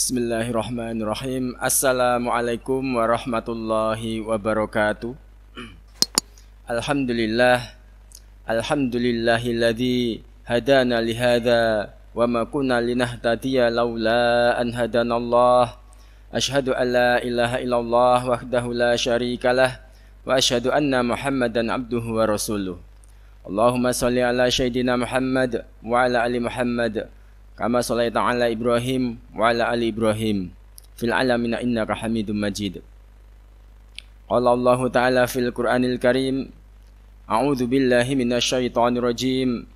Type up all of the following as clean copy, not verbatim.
Bismillahirrahmanirrahim. Assalamualaikum warahmatullahi wabarakatuh. Alhamdulillah. Alhamdulillahilladzi hadana lihada wa ma kunna linahtadiya laula an hadanallah. Asyhadu an la ilaha illallah wahdahu la syarikalah wa asyhadu anna Muhammadan abduhu wa rasuluh. Allahumma shalli ala sayyidina Muhammad wa ala ali Muhammad kama shallaita ala Ibrahim wa ala ali Ibrahim fil alamin innaka Hamidum Majid. Qala Allah Ta'ala fil Qur'anil Karim, a'udzu billahi minasyaitonir rajim.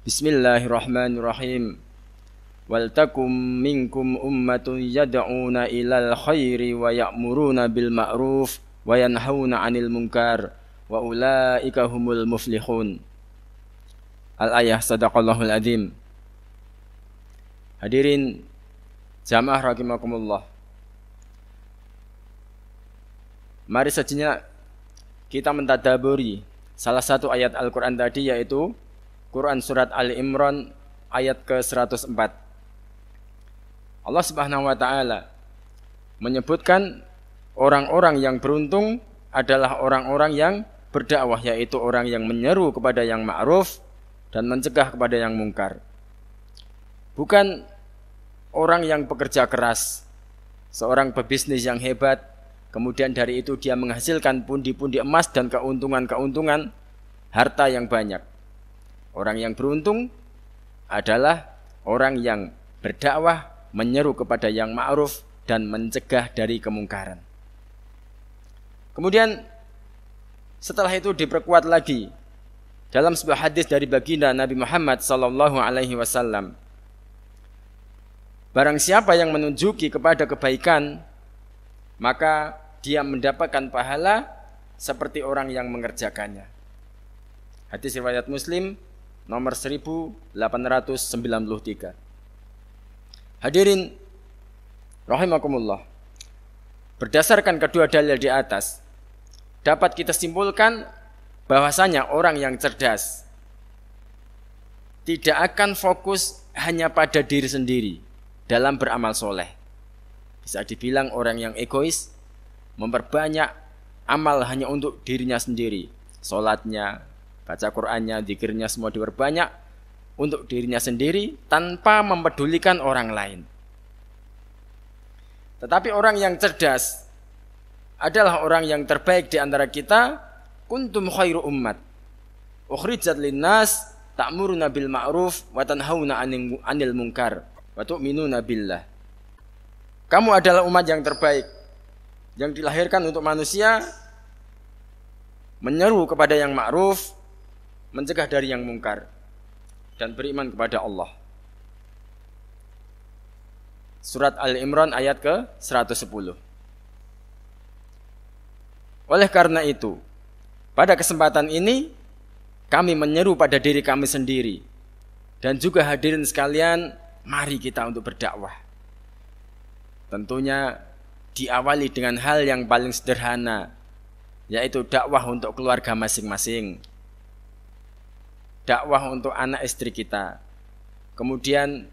Bismillahirrahmanirrahim. Wal takum minkum ummatun yad'una ilal khairi wa ya'muruna bil ma'ruf wa yanhauna 'anil munkar wa ulaika humul muflihun. Al-ayah. Sadaqallahul azim. Hadirin jamaah rahimakumullah. Mari sejenak kita mentadaburi salah satu ayat Al-Quran tadi, yaitu Quran surat Ali Imran ayat ke-104. Allah Subhanahu wa ta'ala menyebutkan orang-orang yang beruntung adalah orang-orang yang berdakwah, yaitu orang yang menyeru kepada yang ma'ruf dan mencegah kepada yang mungkar. Bukan orang yang bekerja keras, seorang pebisnis yang hebat, kemudian dari itu dia menghasilkan pundi-pundi emas dan keuntungan-keuntungan harta yang banyak. Orang yang beruntung adalah orang yang berdakwah, menyeru kepada yang ma'ruf dan mencegah dari kemungkaran. Kemudian setelah itu diperkuat lagi dalam sebuah hadis dari baginda Nabi Muhammad sallallahu alaihi wasallam. Barang siapa yang menunjuki kepada kebaikan, maka dia mendapatkan pahala seperti orang yang mengerjakannya. Hadis riwayat Muslim nomor 1893. Hadirin rahimakumullah. Berdasarkan kedua dalil di atas, dapat kita simpulkan bahwasanya orang yang cerdas tidak akan fokus hanya pada diri sendiri dalam beramal soleh. Bisa dibilang orang yang egois, memperbanyak amal hanya untuk dirinya sendiri. Sholatnya, baca Qur'annya, zikirnya semua diperbanyak untuk dirinya sendiri tanpa mempedulikan orang lain. Tetapi orang yang cerdas adalah orang yang terbaik di antara kita. Kuntum khairu ummat ukhrijat linnas ta'muruna bil ma'ruf wa tanhauna 'anil munkar wa tu'minuna billah. Kamu adalah umat yang terbaik yang dilahirkan untuk manusia, menyeru kepada yang ma'ruf, mencegah dari yang mungkar, dan beriman kepada Allah. Surat Al-Imran ayat ke-110. Oleh karena itu, pada kesempatan ini kami menyeru pada diri kami sendiri dan juga hadirin sekalian, mari kita untuk berdakwah. Tentunya diawali dengan hal yang paling sederhana, yaitu dakwah untuk keluarga masing-masing, dakwah untuk anak istri kita, kemudian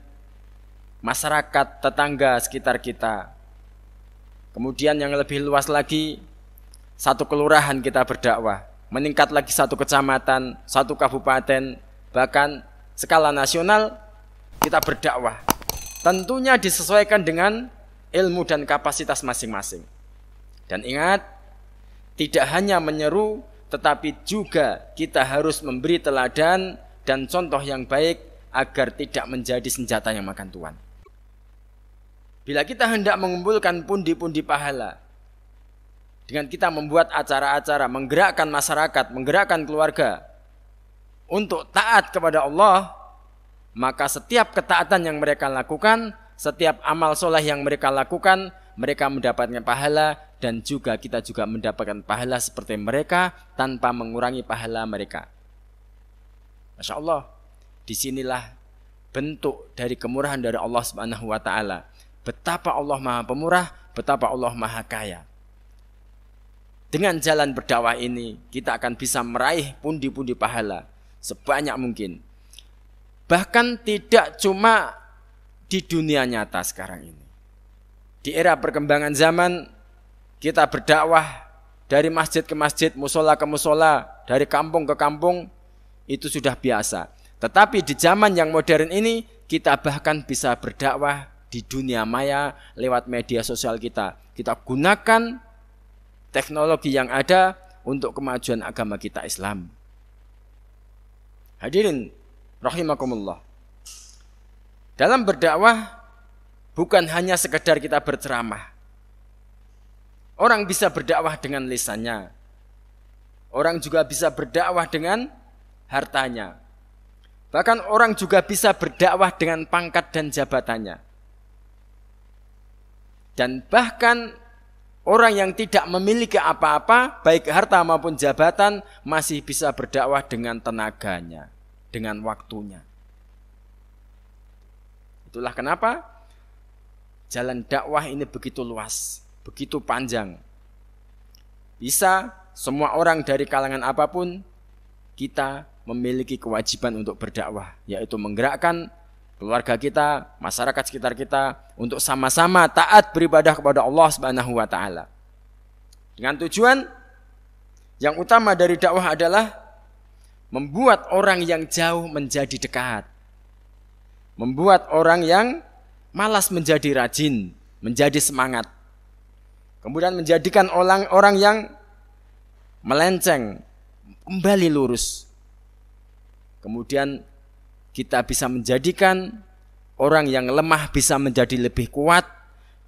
masyarakat tetangga sekitar kita, kemudian yang lebih luas lagi, satu kelurahan kita berdakwah, meningkat lagi satu kecamatan, satu kabupaten, bahkan skala nasional kita berdakwah. Tentunya disesuaikan dengan ilmu dan kapasitas masing-masing. Dan ingat, tidak hanya menyeru, tetapi juga kita harus memberi teladan dan contoh yang baik agar tidak menjadi senjata yang makan tuan. Bila kita hendak mengumpulkan pundi-pundi pahala, dengan kita membuat acara-acara, menggerakkan masyarakat, menggerakkan keluarga untuk taat kepada Allah, maka setiap ketaatan yang mereka lakukan, setiap amal soleh yang mereka lakukan, mereka mendapatkan pahala, dan juga kita juga mendapatkan pahala seperti mereka tanpa mengurangi pahala mereka. Masya Allah, disinilah bentuk dari kemurahan dari Allah Subhanahu wa ta'ala. Betapa Allah maha pemurah, betapa Allah maha kaya. Dengan jalan berdakwah ini, kita akan bisa meraih pundi-pundi pahala sebanyak mungkin. Bahkan tidak cuma di dunia nyata sekarang ini. di era perkembangan zaman kita berdakwah dari masjid ke masjid, musola ke musola, dari kampung ke kampung, itu sudah biasa. Tetapi di zaman yang modern ini, kita bahkan bisa berdakwah di dunia maya lewat media sosial kita. Kita gunakan teknologi yang ada untuk kemajuan agama kita Islam. Hadirin rahimakumullah. Dalam berdakwah bukan hanya sekedar kita berceramah. Orang bisa berdakwah dengan lisannya. Orang juga bisa berdakwah dengan hartanya. Bahkan orang juga bisa berdakwah dengan pangkat dan jabatannya. Dan bahkan orang yang tidak memiliki apa-apa, baik harta maupun jabatan, masih bisa berdakwah dengan tenaganya, dengan waktunya. Itulah kenapa jalan dakwah ini begitu luas, begitu panjang. Bisa semua orang dari kalangan apapun, kita memiliki kewajiban untuk berdakwah, yaitu menggerakkan keluarga kita, masyarakat sekitar kita untuk sama-sama taat beribadah kepada Allah Subhanahu wa taala. Dengan tujuan yang utama dari dakwah adalah membuat orang yang jauh menjadi dekat. Membuat orang yang malas menjadi rajin, menjadi semangat. Kemudian menjadikan orang yang melenceng kembali lurus. Kemudian kita bisa menjadikan orang yang lemah bisa menjadi lebih kuat.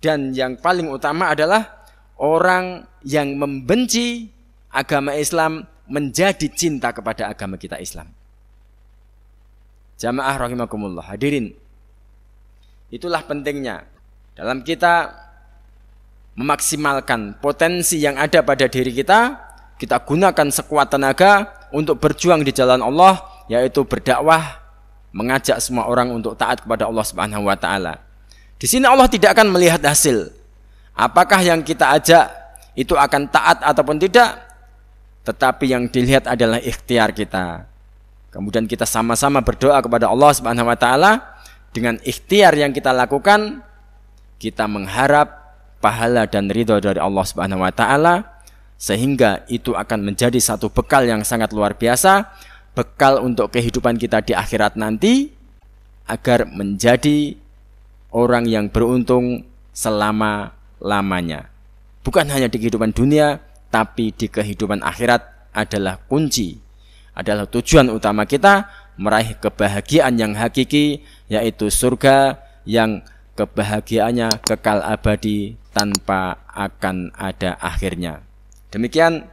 Dan yang paling utama adalah orang yang membenci agama Islam menjadi cinta kepada agama kita Islam. Jamaah rahimakumullah, hadirin. Itulah pentingnya dalam kita memaksimalkan potensi yang ada pada diri kita. Kita gunakan sekuat tenaga untuk berjuang di jalan Allah, yaitu berdakwah, mengajak semua orang untuk taat kepada Allah Subhanahu wa taala. Di sini Allah tidak akan melihat hasil. Apakah yang kita ajak itu akan taat ataupun tidak? Tetapi yang dilihat adalah ikhtiar kita. Kemudian kita sama-sama berdoa kepada Allah Subhanahu wa taala. Dengan ikhtiar yang kita lakukan, kita mengharap pahala dan ridha dari Allah Subhanahu wa taala, sehingga itu akan menjadi satu bekal yang sangat luar biasa, bekal untuk kehidupan kita di akhirat nanti, agar menjadi orang yang beruntung selama-lamanya. Bukan hanya di kehidupan dunia, tapi di kehidupan akhirat adalah kunci, adalah tujuan utama kita meraih kebahagiaan yang hakiki, yaitu surga yang kebahagiaannya kekal abadi tanpa akan ada akhirnya. Demikian,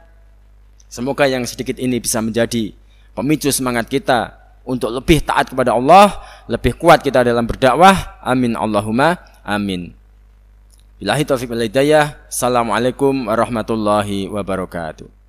semoga yang sedikit ini bisa menjadi pemicu semangat kita untuk lebih taat kepada Allah, lebih kuat kita dalam berdakwah. Amin Allahumma amin. Billahi taufiq wal hidayah. Assalamualaikum warahmatullahi wabarakatuh.